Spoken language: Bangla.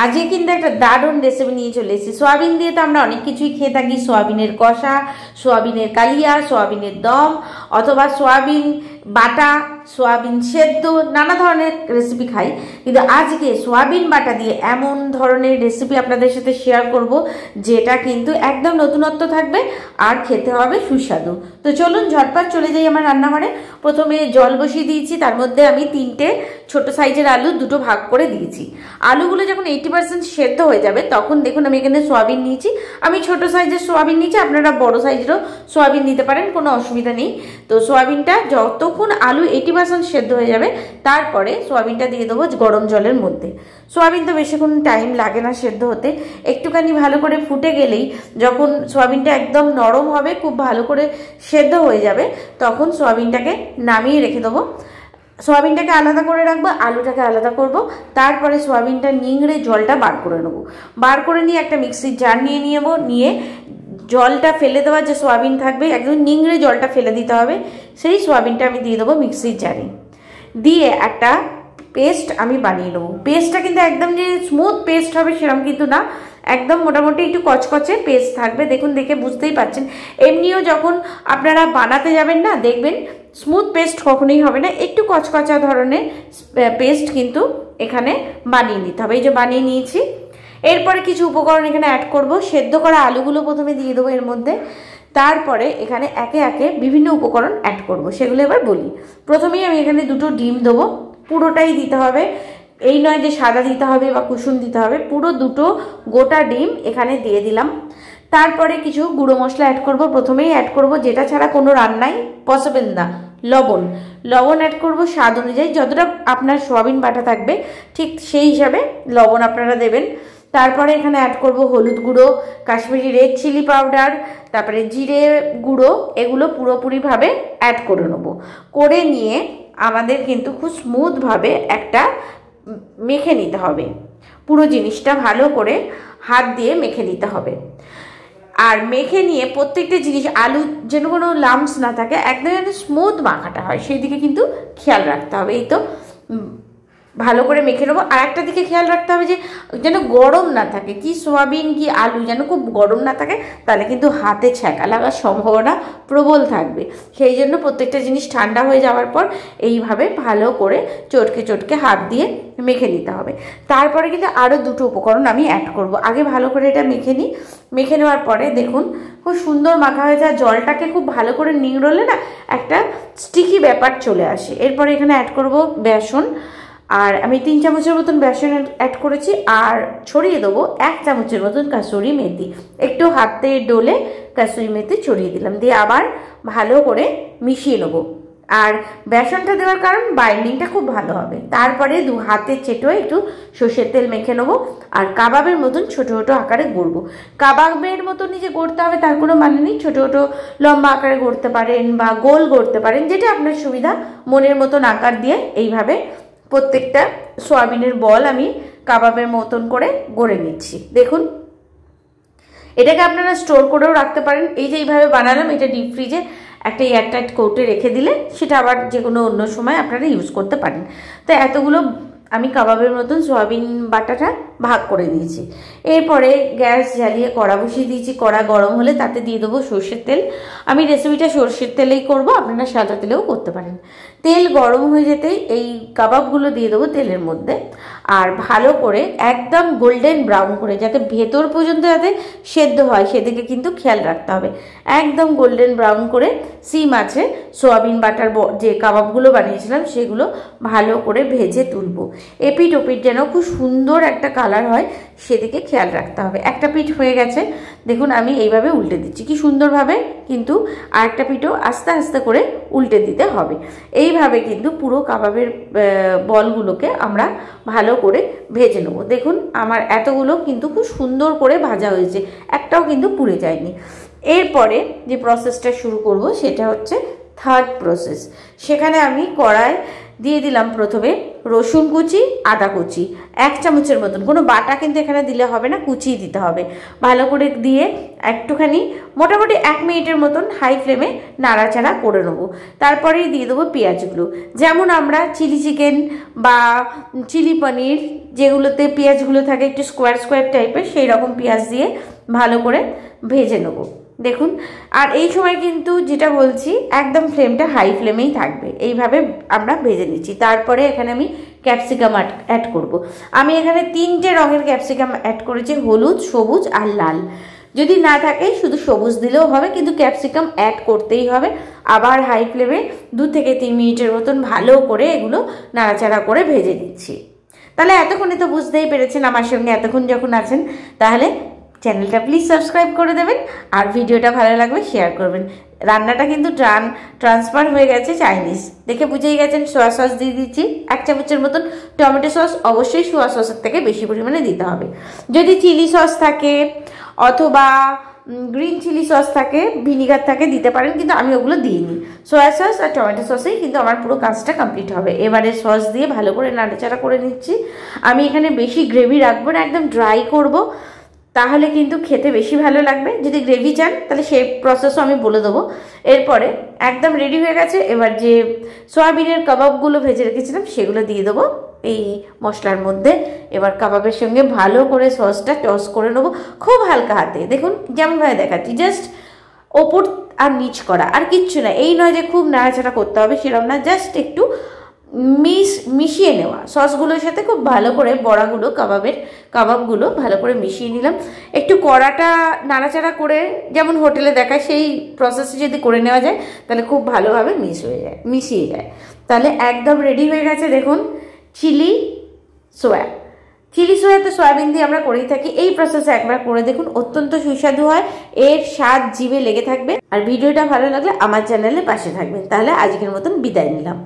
আজকে কিন্তু একটা দারুণ রেসিপি নিয়ে চলে এসেছি। সোয়াবিন দিয়ে তো আমরা অনেক কিছুই খেয়ে থাকি, সোয়াবিনের কষা, সোয়াবিনের কালিয়া, সোয়াবিনের দম, অথবা সোয়াবিন বাটা, সোয়াবিন সেদ্ধ, নানা ধরনের রেসিপি খাই। কিন্তু আজকে সোয়াবিন বাটা দিয়ে এমন ধরনের রেসিপি আপনাদের সাথে শেয়ার করব যেটা কিন্তু একদম নতুনত্ব থাকবে আর খেতে হবে সুস্বাদু। তো চলুন ঝটপট চলে যাই আমার রান্নাঘরে। প্রথমে জল বসিয়ে দিয়েছি, তার মধ্যে আমি 3টে ছোট সাইজের আলু 2টো ভাগ করে দিয়েছি। আলুগুলো যখন 80% সেদ্ধ হয়ে যাবে তখন দেখুন আমি এখানে সোয়াবিন নিয়েছি। আমি ছোট সাইজের সোয়াবিন নিয়েছি, আপনারা বড় সাইজেরও সোয়াবিন নিতে পারেন, কোনো অসুবিধা নেই। তো সোয়াবিনটা যতক্ষণ আলু 80% সেদ্ধ হয়ে যাবে তারপরে সোয়াবিনটা দিয়ে দেবো গরম জলের মধ্যে। সোয়াবিন তো বেশিক্ষণ টাইম লাগে না সেদ্ধ হতে, একটুখানি ভালো করে ফুটে গেলেই যখন সোয়াবিনটা একদম নরম হবে, খুব ভালো করে সেদ্ধ হয়ে যাবে, তখন সোয়াবিনটাকে নামিয়ে রেখে দেবো। সোয়াবিনটাকে আলাদা করে রাখবো, আলুটাকে আলাদা করব। তারপরে সোয়াবিনটা নিংড়ে জলটা বার করে নেবো। বার করে নিয়ে একটা মিক্সির জার নিয়ে নেবো, নিয়ে জলটা ফেলে দেওয়ার যে সোয়াবিন থাকবে একদম নিংড়ে জলটা ফেলে দিতে হবে, সেই সোয়াবিনটা আমি দিয়ে দেবো মিক্সির জারে। দিয়ে একটা পেস্ট আমি বানিয়ে নেবো। পেস্টটা কিন্তু একদম যে স্মুথ পেস্ট হবে সেরকম কিন্তু না, একদম মোটামুটি একটু কচকচে পেস্ট থাকবে। দেখুন, দেখে বুঝতেই পারছেন। এমনিও যখন আপনারা বানাতে যাবেন না, দেখবেন স্মুথ পেস্ট কখনোই হবে না, একটু কচকচা ধরনের পেস্ট কিন্তু এখানে বানিয়ে নিতে হবে। এই যে বানিয়ে নিয়েছি। এরপরে কিছু উপকরণ এখানে অ্যাড করব। সেদ্ধ করা আলুগুলো প্রথমে দিয়ে দেবো এর মধ্যে, তারপরে এখানে একে একে বিভিন্ন উপকরণ অ্যাড করব, সেগুলো এবার বলি। প্রথমেই আমি এখানে 2টো ডিম দেবো, পুরোটাই দিতে হবে, এই নয় যে সাদা দিতে হবে বা কুসুম দিতে হবে, পুরো 2টো গোটা ডিম এখানে দিয়ে দিলাম। তারপরে কিছু গুঁড়ো মশলা অ্যাড করব। প্রথমেই অ্যাড করব যেটা ছাড়া কোনো রান্নাই পসিবল না, লবণ। লবণ অ্যাড করব স্বাদ অনুযায়ী, যতটা আপনার সোয়াবিন বাটা থাকবে ঠিক সেই হিসাবে লবণ আপনারা দেবেন। তারপরে এখানে অ্যাড করব হলুদ গুঁড়ো, কাশ্মীরি রেড চিলি পাউডার, তারপরে জিরে গুঁড়ো, এগুলো পুরোপুরিভাবে অ্যাড করে নেব। করে নিয়ে আমাদের কিন্তু খুব স্মুথভাবে একটা মেখে নিতে হবে। পুরো জিনিসটা ভালো করে হাত দিয়ে মেখে নিতে হবে। আর মেখে নিয়ে প্রত্যেকটা জিনিস আলু যেন কোনো লাম্পস না থাকে, একদম যেন স্মুথ মাখাটা হয় সেই দিকে কিন্তু খেয়াল রাখতে হবে। এই তো ভালো করে মেখে নেবো। আর একটা দিকে খেয়াল রাখতে হবে যে যেন গরম না থাকে, কি সোয়াবিন কি আলু যেন খুব গরম না থাকে, তাহলে কিন্তু হাতে ছ্যাঁকা লাগার সম্ভাবনা প্রবল থাকবে। সেই জন্য প্রত্যেকটা জিনিস ঠান্ডা হয়ে যাওয়ার পর এইভাবে ভালো করে চটকে চটকে হাত দিয়ে মেখে নিতে হবে। তারপরে কিন্তু আরও 2টো উপকরণ আমি অ্যাড করব। আগে ভালো করে এটা মেখে নিই। মেখে নেওয়ার পরে দেখুন খুব সুন্দর মাখা হয়ে যায়। জলটাকে খুব ভালো করে নিংড়লে না একটা স্টিকি ব্যাপার চলে আসে। এরপরে এখানে অ্যাড করব বেসন, আর আমি 3 চামচের মতন বেসন অ্যাড করেছি। আর ছড়িয়ে দেবো 1 চামচের মতন কাসুরি মেথি। একটু হাতে ডলে কাসুরি মেথি ছড়িয়ে দিলাম, দিয়ে আবার ভালো করে মিশিয়ে নেবো। আর বেসনটা দেওয়ার কারণ বাইন্ডিংটা খুব ভালো হবে। তারপরে 2 হাতের চেটোয় একটু সর্ষের তেল মেখে নেবো, আর কাবাবের মতন ছোটো ছোটো আকারে গড়বো। কাবাবের মতনই যে গড়তে হবে তার কোনো মানে নেই, ছোটো ছোটো লম্বা আকারে গড়তে পারেন বা গোল গড়তে পারেন, যেটা আপনার সুবিধা। মনের মতন আকার দিয়ে এইভাবে প্রত্যেকটা সোয়াবিনের বল আমি কাবাবের মতন করে গড়ে নিচ্ছি। দেখুন, এটাকে আপনারা স্টোর করেও রাখতে পারেন। এই যে এইভাবে বানালাম, এটা ডিপ ফ্রিজে একটা এয়ারটাইট কৌটে রেখে দিলে সেটা আবার যে কোনো অন্য সময় আপনারা ইউজ করতে পারেন। তো এতগুলো আমি কাবাবের মতন সোয়াবিন বাটাটা ভাগ করে দিয়েছি। এরপরে গ্যাস জ্বালিয়ে কড়া বসিয়ে দিয়েছি। কড়া গরম হলে তাতে দিয়ে দেবো সর্ষের তেল। আমি রেসিপিটা সর্ষের তেলেই করব, আপনারা সাদা তেলেও করতে পারেন। তেল গরম হয়ে যেতেই এই কাবাবগুলো দিয়ে দেবো তেলের মধ্যে, আর ভালো করে একদম গোল্ডেন ব্রাউন করে, যাতে ভেতর পর্যন্ত যাতে সেদ্ধ হয় সেদিকে কিন্তু খেয়াল রাখতে হবে। একদম গোল্ডেন ব্রাউন করে সিম আছে সোয়াবিন বাটার যে কাবাবগুলো বানিয়েছিলাম সেগুলো ভালো করে ভেজে তুলবো। এপিঠ ওপিঠ যেন খুব সুন্দর একটা কালার হয় সেদিকে খেয়াল রাখতে হবে। একটা পিঠ হয়ে গেছে, দেখুন আমি এইভাবে উল্টে দিচ্ছি কি সুন্দরভাবে, কিন্তু আরেকটা পিঠও আস্তে আস্তে করে উল্টে দিতে হবে। এইভাবে কিন্তু পুরো কাবাবের বলগুলোকে আমরা ভালো করে ভেজে নেবো। দেখুন আমার এতগুলো কিন্তু খুব সুন্দর করে ভাজা হয়েছে, একটাও কিন্তু পুড়ে যায়নি। এরপরে যে প্রসেসটা শুরু করব সেটা হচ্ছে থার্ড প্রসেস। সেখানে আমি কড়াই দিয়ে দিলাম প্রথমে রসুন কুচি, আদা কুচি 1 চামচের মতন, কোনো বাটা কিন্তু এখানে দিলে হবে না, কুচি দিতে হবে। ভালো করে দিয়ে একটুখানি মোটামুটি 1 মিনিটের মতন হাই ফ্লেমে নাড়াচাড়া করে নেবো। তারপরেই দিয়ে দেবো পেঁয়াজগুলো। যেমন আমরা চিলি চিকেন বা চিলি পনির যেগুলোতে পেঁয়াজগুলো থাকে একটু স্কোয়ার স্কোয়ার টাইপের, সেই রকম পেঁয়াজ দিয়ে ভালো করে ভেজে নেবো। দেখুন, আর এই সময় কিন্তু যেটা বলছি একদম ফ্লেমটা হাই ফ্লেমেই থাকবে। এইভাবে আমরা ভেজে নিচ্ছি। তারপরে এখানে আমি ক্যাপসিকাম অ্যাড করব। আমি এখানে 3টে রঙের ক্যাপসিকাম অ্যাড করেছি, হলুদ, সবুজ আর লাল। যদি না থাকে শুধু সবুজ দিলেও হবে, কিন্তু ক্যাপসিকাম অ্যাড করতেই হবে। আবার হাই ফ্লেমে 2 থেকে 3 মিনিটের মতন ভালো করে এগুলো নাড়াচাড়া করে ভেজে দিচ্ছি। তাহলে এতক্ষণে তো বুঝতেই পেরেছেন আমার সঙ্গে এতক্ষণ যখন আছেন, তাহলে চ্যানেলটা প্লিজ সাবস্ক্রাইব করে দেবেন আর ভিডিওটা ভালো লাগবে শেয়ার করবেন। রান্নাটা কিন্তু ট্রান্সফার হয়ে গেছে চাইনিজ, দেখে বুঝেই গেছেন। সোয়া সস দিয়ে দিচ্ছি 1 চামচের মতন। টমেটো সস অবশ্যই সোয়া সসের থেকে বেশি পরিমাণে দিতে হবে। যদি চিলি সস থাকে অথবা গ্রিন চিলি সস থাকে, ভিনিগার থাকে, দিতে পারেন, কিন্তু আমি ওগুলো দিইনি। সোয়া সস আর টমেটো সসেই কিন্তু আমার পুরো কাজটা কমপ্লিট হবে। এবারে সস দিয়ে ভালো করে নাড়াচাড়া করে নিচ্ছি। আমি এখানে বেশি গ্রেভি রাখবো না, একদম ড্রাই করব, তাহলে কিন্তু খেতে বেশি ভালো লাগবে। যদি গ্রেভি চান তাহলে সেই প্রসেসও আমি বলে দেবো। এরপরে একদম রেডি হয়ে গেছে। এবার যে সয়াবিনের কাবাবগুলো ভেজে রেখেছিলাম সেগুলো দিয়ে দেবো এই মশলার মধ্যে। এবার কাবাবের সঙ্গে ভালো করে সসটা টস করে নেবো খুব হালকা হাতে। দেখুন যেমনভাবে দেখাচ্ছি, জাস্ট ওপর আর নিচ করা, আর কিচ্ছু না। এই নয় যে খুব নাড়াচাড়া করতে হবে, সেরকম না, জাস্ট একটু মিশিয়ে নেওয়া সসগুলোর সাথে খুব ভালো করে। বড়াগুলো কাবাবগুলো ভালো করে মিশিয়ে নিলাম। একটু কড়াটা নাড়াচাড়া করে যেমন হোটেলে দেখায় সেই প্রসেসে যদি করে নেওয়া যায় তাহলে খুব ভালোভাবে মিশিয়ে যায়। তাহলে একদম রেডি হয়ে গেছে। দেখুন, চিলি সোয়া তো সয়াবিন দিয়ে আমরা করেই থাকি। এই প্রসেসে একবার করে দেখুন, অত্যন্ত সুস্বাদু হয়, এর স্বাদ জিভে লেগে থাকবে। আর ভিডিওটা ভালো লাগলে আমার চ্যানেলে পাশে থাকবেন। তাহলে আজকের মতন বিদায় নিলাম।